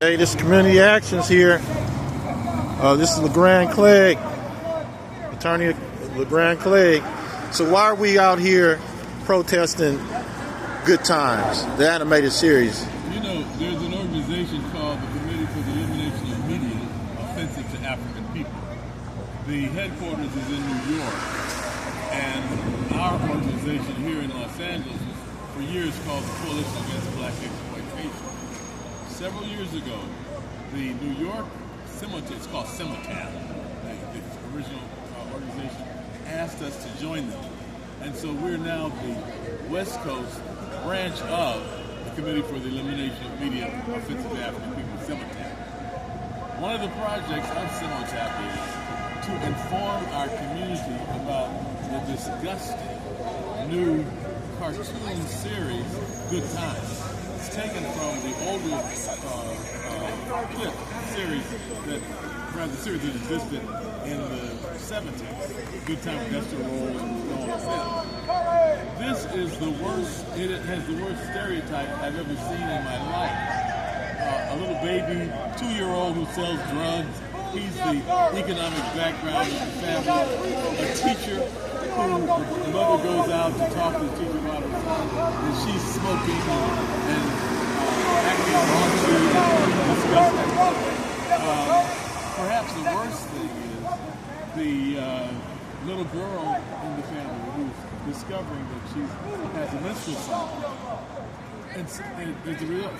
Hey, this is Community Actions here. This is Legrand Clegg, Attorney Legrand Clegg. So why are we out here protesting Good Times, the animated series? You know, there's an organization called the Committee for the Elimination of Media Offensive to African People. The headquarters is in New York, and our organization here in Los Angeles was for years called the Coalition Against Black Exploitation. Several years ago, the New York CEMOTAP, it's called CEMOTAP, the original organization, asked us to join them. And so we're now the West Coast branch of the Committee for the Elimination of Media Offensive to African People, CEMOTAP. One of the projects of CEMOTAP is to inform our community about the disgusting new cartoon series, Good Times. It's taken from the older clip series that existed in the 70s. Good Times, Dexter Rhodes, and all of that. This is the worst. It has the worst stereotype I've ever seen in my life. A little baby, 2-year-old who sells drugs. He's the economic background of the family. A teacher who the mother goes out to talk to the teacher about her son, and she's smoking and acting raunchy and disgusting. Perhaps the worst thing is the little girl in the family who's discovering that she has a menstrual cycle. And as a result,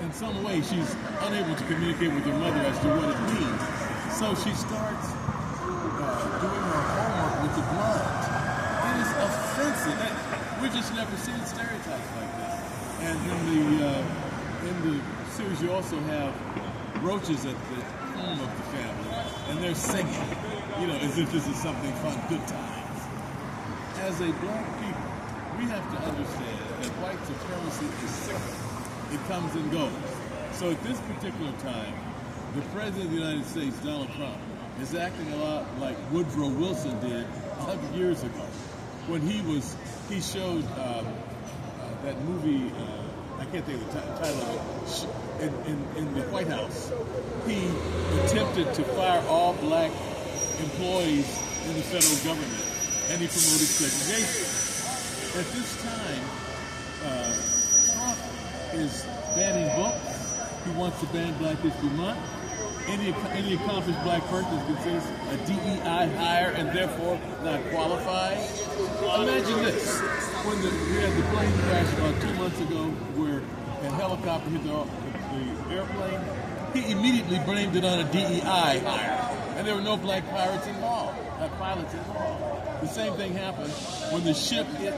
in some way, she's unable to communicate with her mother as to what it means. So she starts doing her homework with the blood. It is offensive. We've just never seen stereotypes like this. And in the series, you also have roaches at the home of the family, and they're singing, as if this is something fun, good times. As a black people, we have to understand that white supremacy is cyclical. It comes and goes. So at this particular time, the President of the United States, Donald Trump, is acting a lot like Woodrow Wilson did 100 years ago when he showed that movie, I can't think of the title of it, in the White House. He attempted to fire all black employees in the federal government, and he promoted segregation. At this time, Trump is banning books. He wants to ban Black History Month. Any accomplished black person is considered a DEI hire and therefore not qualified. Imagine this. When we had the plane crash about 2 months ago where a helicopter hit the airplane, he immediately blamed it on a DEI hire. And there were no black pilots involved. The same thing happened when the ship hit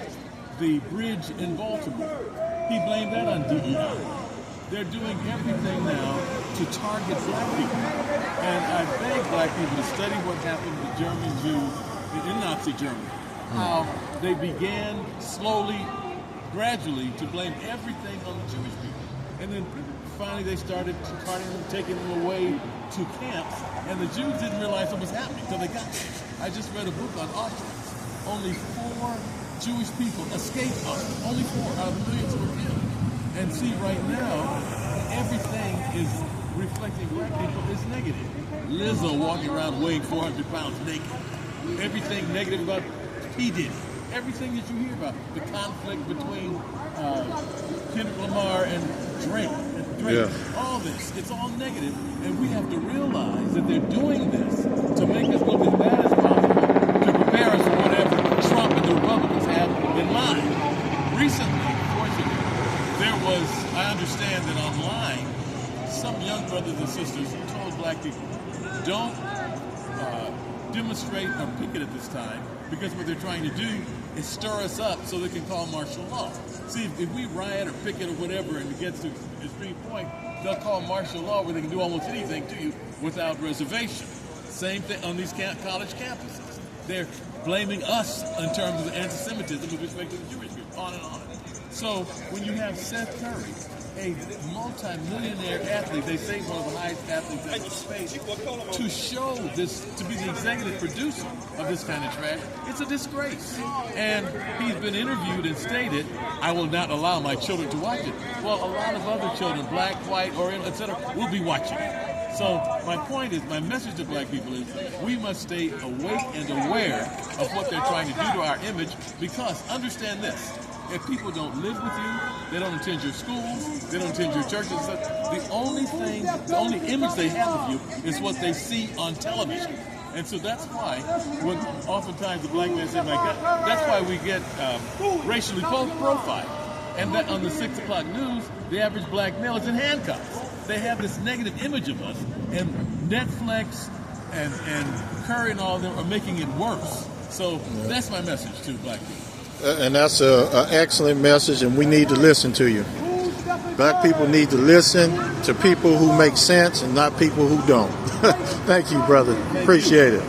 the bridge in Baltimore. He blamed that on DEI. They're doing everything now to target black people. And I beg black people to study what happened to German Jews in Nazi Germany. How they began slowly, gradually, to blame everything on the Jewish people. And then finally they started targeting them, taking them away to camps, and the Jews didn't realize what was happening until they got there. I just read a book on Auschwitz. Only 4 Jewish people escaped Auschwitz. Only 4 out of the millions who were killed. And see, right now, everything is reflecting black people is negative. Lizzo walking around weighing 400 pounds naked. Everything negative about P. Diddy. Everything that you hear about. The conflict between Kendrick Lamar and Drake. Yeah. All this. It's all negative. And we have to realize that they're doing this to make us look as bad as possible to prepare us for whatever Trump and the Republicans have in mind. Recently, fortunately, there was, I understand that online, some young brothers and sisters told black people, don't demonstrate or picket at this time, because what they're trying to do is stir us up so they can call martial law. See, if we riot or picket or whatever and it gets to a extreme point, they'll call martial law where they can do almost anything to you without reservation. Same thing on these college campuses. They're blaming us in terms of the anti-Semitism with respect to the Jewish people, on and on. So when you have Seth Curry a multi-millionaire athlete, they say one of the highest athletes ever space, to show this, to be the executive producer of this kind of trash, it's a disgrace. And he's been interviewed and stated, I will not allow my children to watch it. Well, a lot of other children, black, white, Oriental, etc., will be watching it. So my point is, my message to black people is, we must stay awake and aware of what they're trying to do to our image, because understand this, if people don't live with you, they don't attend your schools, they don't attend your churches, the only image they have of you is what they see on television. And so that's why, when oftentimes the black man says, my God, that's why we get racially profiled. And that on the 6 o'clock news, the average black male is in handcuffs. They have this negative image of us, and Netflix and Curry and all of them are making it worse. So that's my message to black people. And that's an excellent message, and we need to listen to you. Black people need to listen to people who make sense and not people who don't. Thank you, brother. Appreciate it.